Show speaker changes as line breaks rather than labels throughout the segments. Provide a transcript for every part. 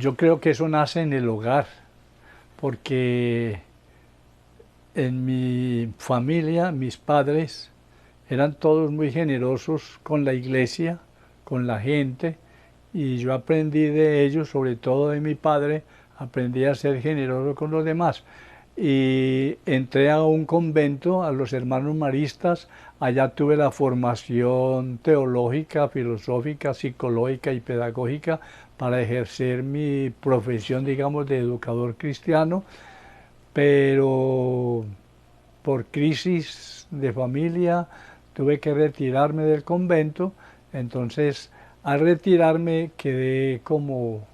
Yo creo que eso nace en el hogar, porque en mi familia, mis padres eran todos muy generosos con la iglesia, con la gente, y yo aprendí de ellos, sobre todo de mi padre, aprendí a ser generoso con los demás. Y entré a un convento, a los hermanos maristas, allá tuve la formación teológica, filosófica, psicológica y pedagógica para ejercer mi profesión, digamos, de educador cristiano, pero por crisis de familia tuve que retirarme del convento, entonces al retirarme quedé como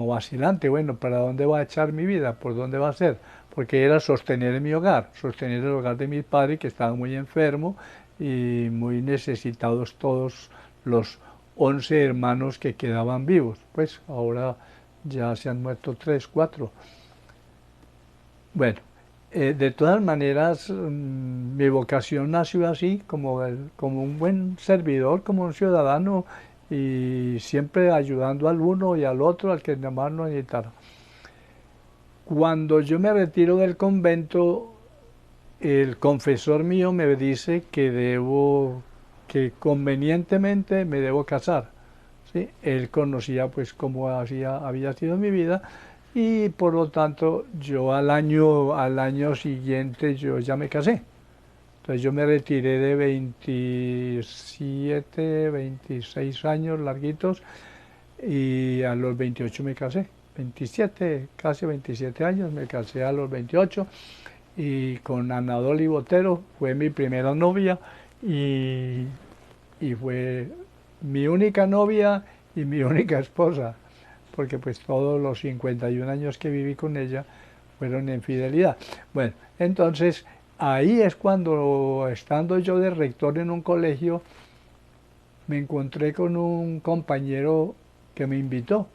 vacilante, bueno, ¿para dónde va a echar mi vida? ¿Por dónde va a ser? Porque era sostener mi hogar, sostener el hogar de mi padre que estaba muy enfermo y muy necesitados todos los 11 hermanos que quedaban vivos. Pues ahora ya se han muerto 3, 4. Bueno, de todas maneras, mi vocación nació así, como un buen servidor, como un ciudadano, y siempre ayudando al uno y al otro, al que más lo necesitara. Cuando yo me retiro del convento, el confesor mío me dice que convenientemente me debo casar. ¿Sí? Él conocía pues cómo había sido mi vida y por lo tanto yo al año siguiente yo ya me casé. Entonces yo me retiré de 27, 26 años larguitos y a los 28 me casé. 27, casi 27 años, me casé a los 28 y con Ana Dolly Botero fue mi primera novia y, y fue mi única novia y mi única esposa, porque pues todos los 51 años que viví con ella fueron en fidelidad. Bueno, entonces ahí es cuando, estando yo de rector en un colegio, me encontré con un compañero que me invitó.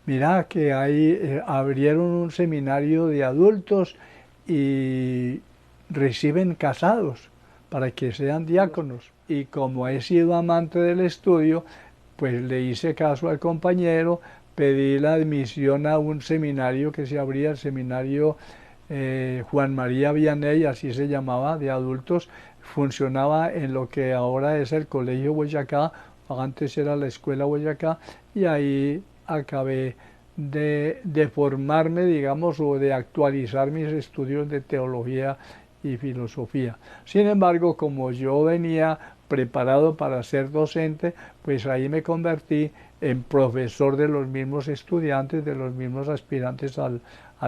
Mira que ahí abrieron un seminario de adultos y reciben casados para que sean diáconos. Y como he sido amante del estudio, pues le hice caso al compañero, pedí la admisión a un seminario que se abría, el seminario Juan María Vianney, así se llamaba, de adultos, funcionaba en lo que ahora es el Colegio Boyacá, antes era la Escuela Boyacá, y ahí acabé de formarme, digamos, o de actualizar mis estudios de teología y filosofía. Sin embargo, como yo venía preparado para ser docente, pues ahí me convertí en profesor de los mismos estudiantes, de los mismos aspirantes al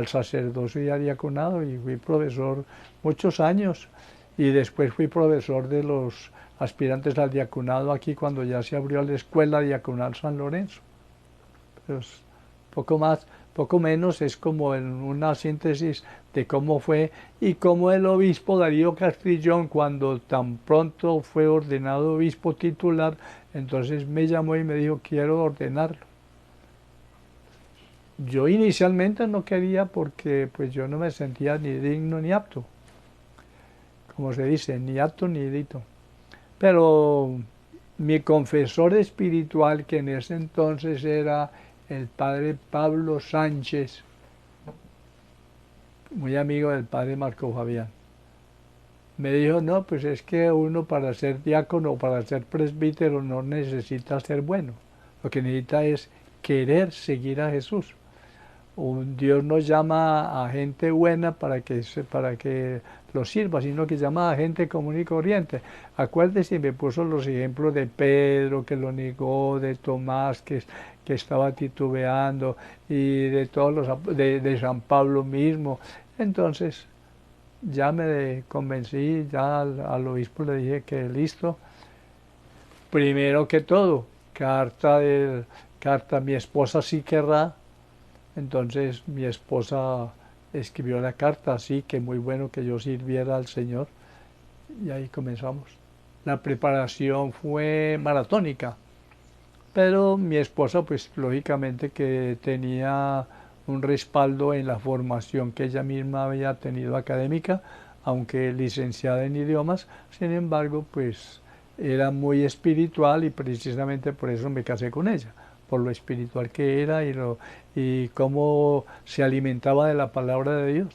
sacerdocio y al diaconado, y fui profesor muchos años, y después fui profesor de los aspirantes al diaconado aquí cuando ya se abrió la Escuela Diaconal San Lorenzo. Pues, poco más, poco menos es como en una síntesis de cómo fue y cómo el obispo Darío Castrillón, cuando tan pronto fue ordenado obispo titular, entonces me llamó y me dijo, quiero ordenarlo. Yo inicialmente no quería porque pues yo no me sentía ni digno ni apto, como se dice, ni apto ni dito. Pero mi confesor espiritual, que en ese entonces era el padre Pablo Sánchez, muy amigo del padre Marco Fabián, me dijo, no, pues es que uno para ser diácono o para ser presbítero no necesita ser bueno, lo que necesita es querer seguir a Jesús. Dios no llama a gente buena para que lo sirva, sino que llama a gente común y corriente. Acuérdese, me puso los ejemplos de Pedro, que lo negó, de Tomás, que estaba titubeando, y de todos de San Pablo mismo. Entonces, ya me convencí, ya al obispo le dije que listo. Primero que todo, carta, mi esposa sí querrá. Entonces mi esposa escribió la carta, así que muy bueno que yo sirviera al Señor, y ahí comenzamos. La preparación fue maratónica, pero mi esposa pues lógicamente que tenía un respaldo en la formación que ella misma había tenido académica, aunque licenciada en idiomas, sin embargo pues era muy espiritual y precisamente por eso me casé con ella, por lo espiritual que era y cómo se alimentaba de la palabra de Dios.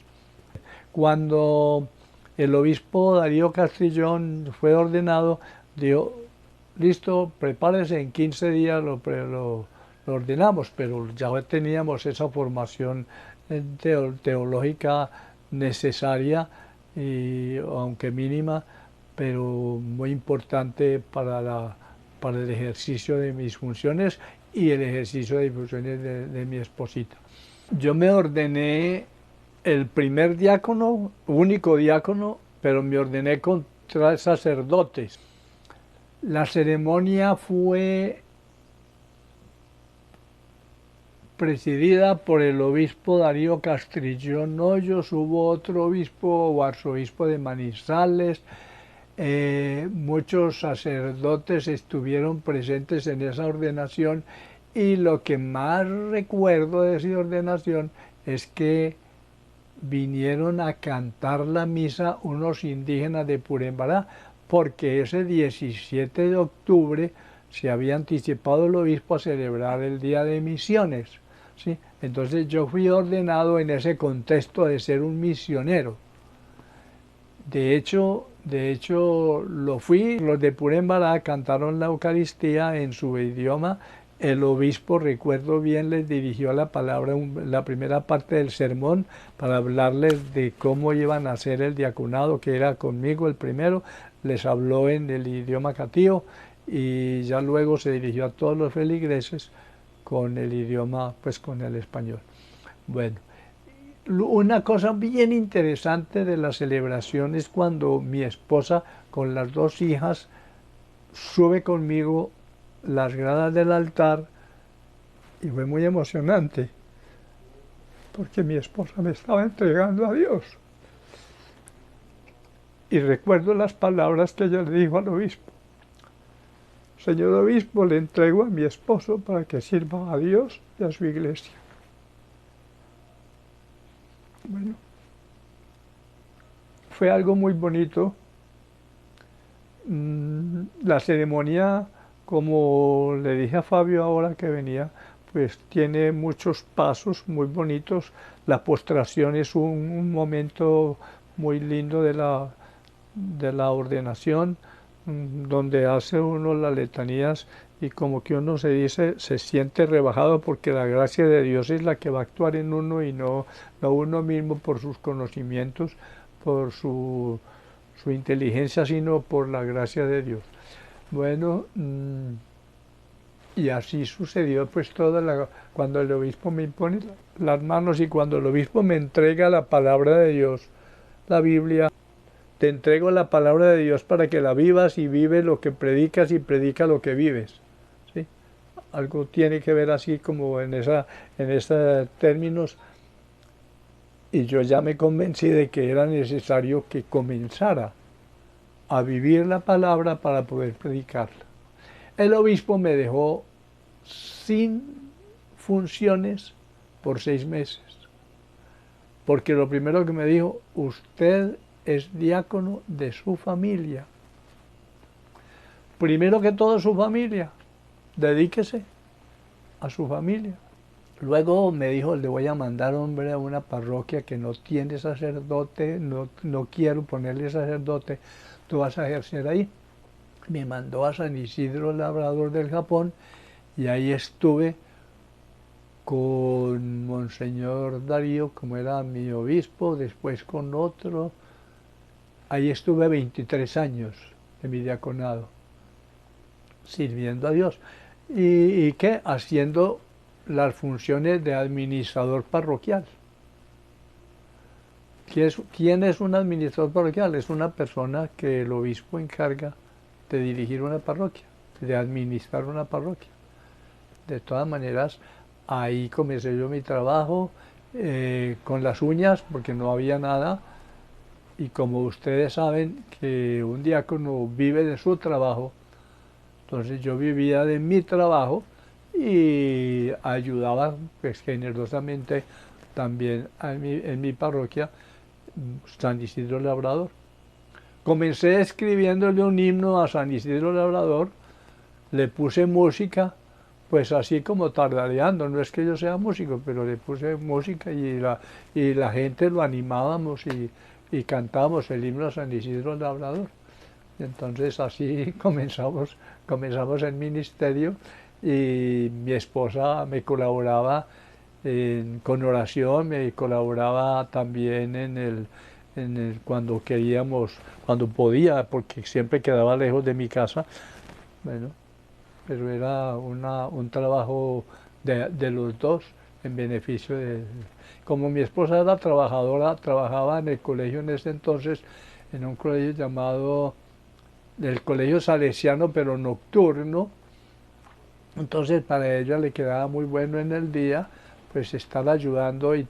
Cuando el obispo Darío Castrillón fue ordenado, dijo, listo, prepárese, en 15 días lo ordenamos, pero ya teníamos esa formación teológica necesaria, y, aunque mínima, pero muy importante para el ejercicio de mis funciones y el ejercicio de funciones de mi esposita. Yo me ordené el primer diácono, único diácono, pero me ordené con 3 sacerdotes. La ceremonia fue presidida por el obispo Darío Castrillón Hoyos, hubo otro obispo o arzobispo de Manizales, muchos sacerdotes estuvieron presentes en esa ordenación, y lo que más recuerdo de esa ordenación es que vinieron a cantar la misa unos indígenas de Purembará, porque ese 17 de octubre se había anticipado el obispo a celebrar el Día de Misiones, ¿sí? Entonces yo fui ordenado en ese contexto de ser un misionero. De hecho lo fui. Los de Purembará cantaron la Eucaristía en su idioma. El obispo, recuerdo bien, les dirigió la palabra, la primera parte del sermón, para hablarles de cómo iban a hacer el diaconado, que era conmigo el primero. Les habló en el idioma catío y ya luego se dirigió a todos los feligreses con el idioma, pues con el español. Bueno, una cosa bien interesante de la celebración es cuando mi esposa con las 2 hijas sube conmigo las gradas del altar, y fue muy emocionante porque mi esposa me estaba entregando a Dios. Y recuerdo las palabras que ella le dijo al obispo: Señor obispo, le entrego a mi esposo para que sirva a Dios y a su iglesia. Bueno, fue algo muy bonito. La ceremonia, como le dije a Fabio ahora que venía, pues tiene muchos pasos muy bonitos. La postración es un momento muy lindo de la ordenación, donde hace uno las letanías y como que uno se siente rebajado, porque la gracia de Dios es la que va a actuar en uno y no uno mismo por sus conocimientos, por su inteligencia, sino por la gracia de Dios. Bueno, y así sucedió pues cuando el obispo me impone las manos y cuando el obispo me entrega la palabra de Dios, la Biblia. Te entrego la palabra de Dios para que la vivas, y vive lo que predicas y predica lo que vives, ¿sí? Algo tiene que ver así como en esos términos, y yo ya me convencí de que era necesario que comenzara a vivir la palabra para poder predicarla. El obispo me dejó sin funciones por 6 meses, porque lo primero que me dijo: usted es diácono de su familia. Primero que todo, su familia. Dedíquese a su familia. Luego me dijo: le voy a mandar, hombre, a una parroquia que no tiene sacerdote, no quiero ponerle sacerdote, tú vas a ejercer ahí. Me mandó a San Isidro Labrador del Japón, y ahí estuve con Monseñor Darío, como era mi obispo, después con otro. Ahí estuve 23 años de mi diaconado, sirviendo a Dios. ¿Y qué? Haciendo las funciones de administrador parroquial. ¿Quién es un administrador parroquial? Es una persona que el obispo encarga de dirigir una parroquia, de administrar una parroquia. De todas maneras, ahí comencé yo mi trabajo, con las uñas, porque no había nada. Y como ustedes saben que un diácono vive de su trabajo, entonces yo vivía de mi trabajo y ayudaba pues generosamente también en mi parroquia, San Isidro Labrador. Comencé escribiéndole un himno a San Isidro Labrador, le puse música, Pues así como tardaleando, no es que yo sea músico, pero le puse música y la gente lo animábamos y cantábamos el himno a San Isidro Labrador. Entonces así comenzamos el ministerio y mi esposa me colaboraba con oración, me colaboraba también cuando queríamos, cuando podía, porque siempre quedaba lejos de mi casa. Bueno, pero era un trabajo de los dos en beneficio de... Como mi esposa era trabajadora, trabajaba en el colegio en ese entonces, en un colegio llamado el colegio salesiano, pero nocturno. Entonces para ella le quedaba muy bueno en el día, pues estar ayudando y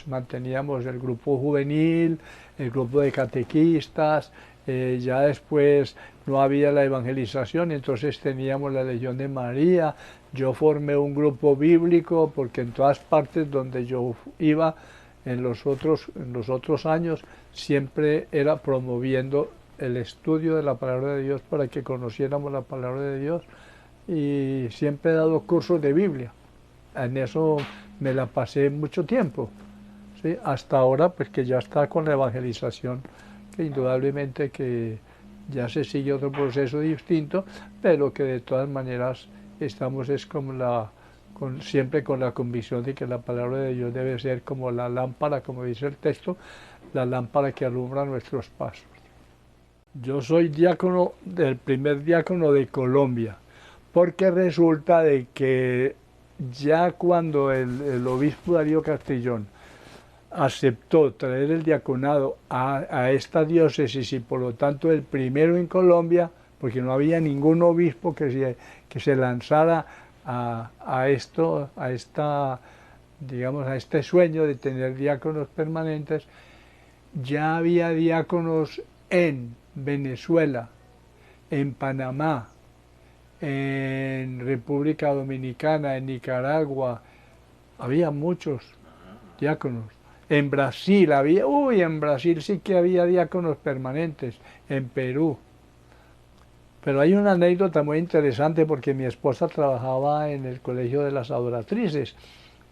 manteníamos el grupo juvenil, el grupo de catequistas, ya después no había la evangelización, entonces teníamos la Legión de María, yo formé un grupo bíblico porque en todas partes donde yo iba en los otros años siempre era promoviendo el estudio de la palabra de Dios para que conociéramos la palabra de Dios y siempre he dado cursos de Biblia. En eso me la pasé mucho tiempo, ¿sí? Hasta ahora pues que ya está con la evangelización, que indudablemente que ya se sigue otro proceso distinto, pero que de todas maneras estamos es como siempre con la convicción de que la palabra de Dios debe ser como la lámpara, como dice el texto, la lámpara que alumbra nuestros pasos. Yo soy diácono, del primer diácono de Colombia, porque resulta de que ya cuando el obispo Darío Castellón aceptó traer el diaconado a esta diócesis y por lo tanto el primero en Colombia, porque no había ningún obispo que se lanzara digamos, a este sueño de tener diáconos permanentes, ya había diáconos en Venezuela, en Panamá, en República Dominicana, en Nicaragua, había muchos diáconos. En Brasil en Brasil sí que había diáconos permanentes, en Perú. Pero hay una anécdota muy interesante porque mi esposa trabajaba en el Colegio de las Adoratrices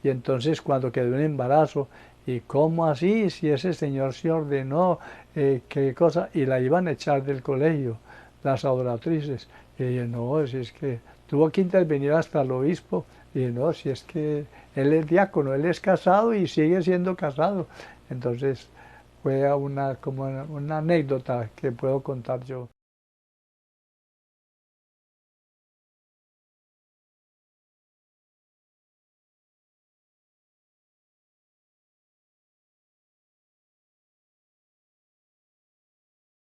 y entonces cuando quedó en embarazo, ¿y cómo así? Si ese señor se ordenó, qué cosa, y la iban a echar del colegio, las adoratrices. Y dije, no, si es que tuvo que intervenir hasta el obispo. Y dije, no, si es que él es diácono, él es casado y sigue siendo casado. Entonces fue como una anécdota que puedo contar yo.